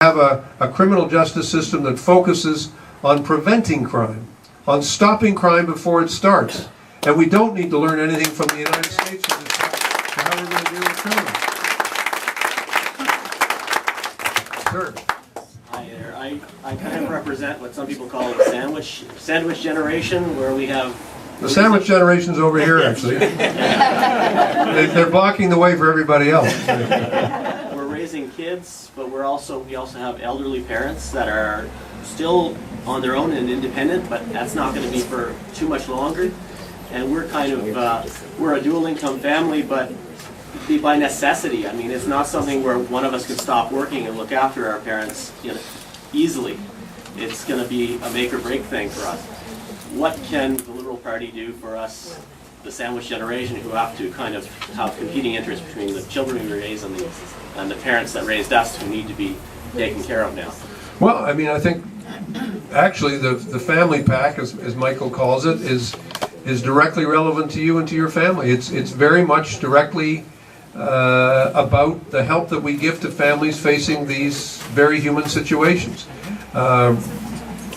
have a criminal justice system that focuses on preventing crime, on stopping crime before it starts. And we don't need to learn anything from the United States with respect to how we're going to deal with criminals. Sir. Hi there. I kind of represent what some people call the sandwich generation, where we have... The sandwich generation's over here, actually. They're blocking the way for everybody else. We're raising kids, but we also have elderly parents that are still on their own and independent, but that's not going to be for too much longer. And we're kind of, we're a dual income family, but by necessity. I mean, it's not something where one of us can stop working and look after our parents, easily. It's going to be a make or break thing for us. What can the Liberal Party do for us, the sandwich generation, who have to kind of have competing interests between the children we raise and the parents that raised us, who need to be taken care of now? Well, I mean, I think actually the family pack, as Michael calls it, is directly relevant to you and to your family. It's very much directly about the help that we give to families facing these very human situations.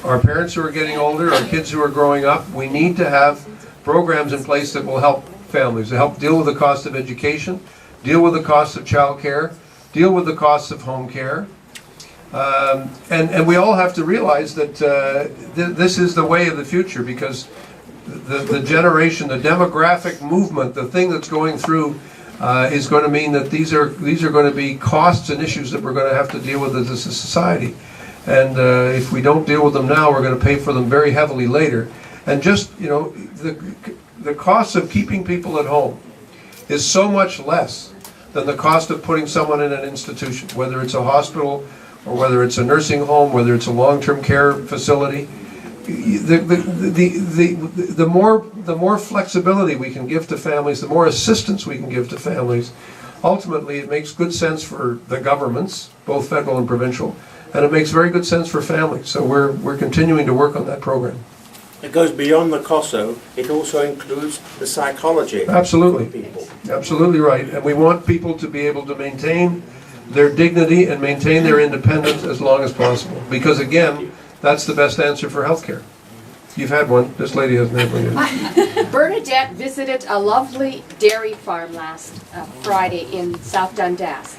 Our parents who are getting older, our kids who are growing up, we need to have programs in place that will help families, to help deal with the cost of education, deal with the cost of child care, deal with the cost of home care. And we all have to realize that this is the way of the future, because the generation, the demographic movement, the thing that's going through is going to mean that these are going to be costs and issues that we're going to have to deal with as a society. And if we don't deal with them now, we're going to pay for them very heavily later. And just, the cost of keeping people at home is so much less than the cost of putting someone in an institution, whether it's a hospital or whether it's a nursing home, whether it's a long-term care facility. The more flexibility we can give to families, the more assistance we can give to families, ultimately it makes good sense for the governments, both federal and provincial, and it makes very good sense for families. So we're continuing to work on that program. It goes beyond the cost, though. It also includes the psychology. Absolutely. Of people. Absolutely right. And we want people to be able to maintain their dignity and maintain their independence as long as possible. Because again, that's the best answer for healthcare. You've had one. This lady hasn't had one yet. Bernadette visited a lovely dairy farm last Friday in South Dundas.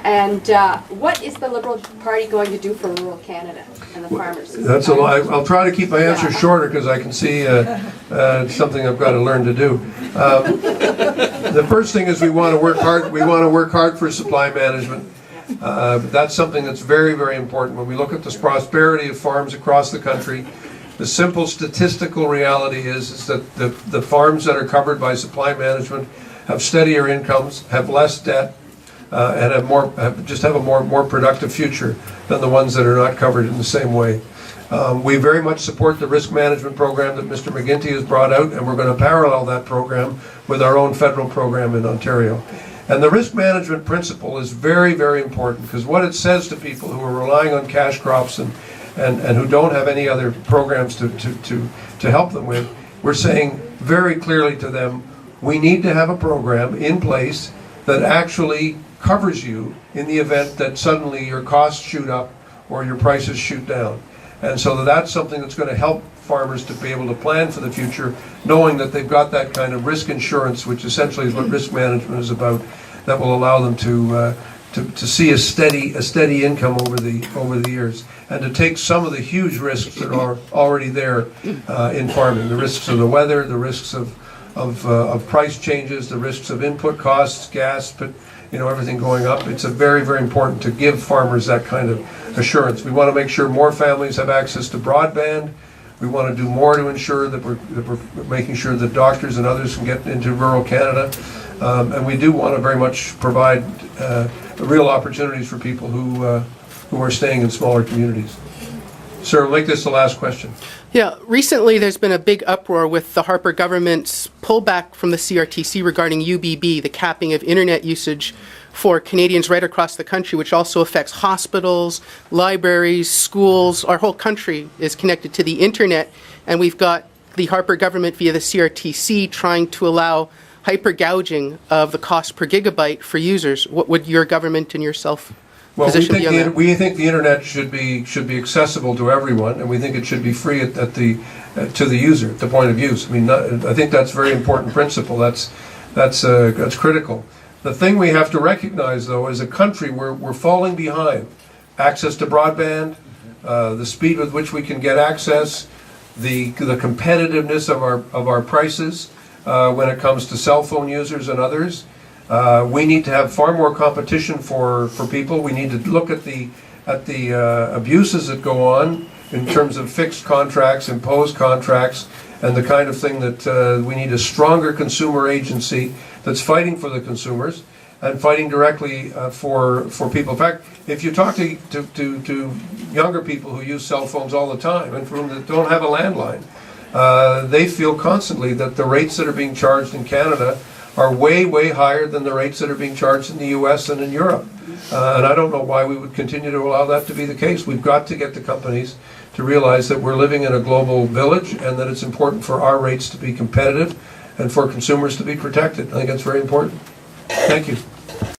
And what is the Liberal Party going to do for rural Canada and the farmers? That's a lot. I'll try to keep my answer shorter because I can see something I've got to learn to do. The first thing is we want to work hard. We want to work hard for supply management. That's something that's very, very important. When we look at the prosperity of farms across the country, the simple statistical reality is that the farms that are covered by supply management have steadier incomes, have less debt, and have a more productive future than the ones that are not covered in the same way. We very much support the risk management program that Mr. McGuinty has brought out, and we're going to parallel that program with our own federal program in Ontario. And the risk management principle is very, very important, because what it says to people who are relying on cash crops and who don't have any other programs to help them with, we're saying very clearly to them, we need to have a program in place that actually covers you in the event that suddenly your costs shoot up or your prices shoot down. And so that's something that's going to help farmers to be able to plan for the future, knowing that they've got that kind of risk insurance, which essentially is what risk management is about, that will allow them to see a steady income over the years, and to take some of the huge risks that are already there in farming, the risks of the weather, the risks of price changes, the risks of input costs, gas, but everything going up. It's very, very important to give farmers that kind of assurance. We want to make sure more families have access to broadband. We want to do more to ensure that we're making sure that doctors and others can get into rural Canada. And we do want to very much provide real opportunities for people who are staying in smaller communities. Sir, make this the last question. Yeah, recently there's been a big uproar with the Harper government's pullback from the CRTC regarding UBB, the capping of internet usage for Canadians right across the country, which also affects hospitals, libraries, schools. Our whole country is connected to the internet, and we've got the Harper government via the CRTC trying to allow hyper gouging of the cost per gigabyte for users. What would your government and yourself Well, position on that? we think the internet should be accessible to everyone, and we think it should be free at the to the user, at the point of use. I mean, I think that's a very important principle. That's critical. The thing we have to recognize, though, as a country, we're falling behind. Access to broadband, the speed with which we can get access, the competitiveness of our prices when it comes to cell phone users and others. We need to have far more competition for people. We need to look at the abuses that go on in terms of fixed contracts, imposed contracts, and the kind of thing that we need a stronger consumer agency that's fighting for the consumers and fighting directly for people. In fact, if you talk to younger people who use cell phones all the time and for whom that don't have a landline, they feel constantly that the rates that are being charged in Canada are way, way higher than the rates that are being charged in the US and in Europe. And I don't know why we would continue to allow that to be the case. We've got to get the companies to realize that we're living in a global village and that it's important for our rates to be competitive and for consumers to be protected. I think that's very important. Thank you.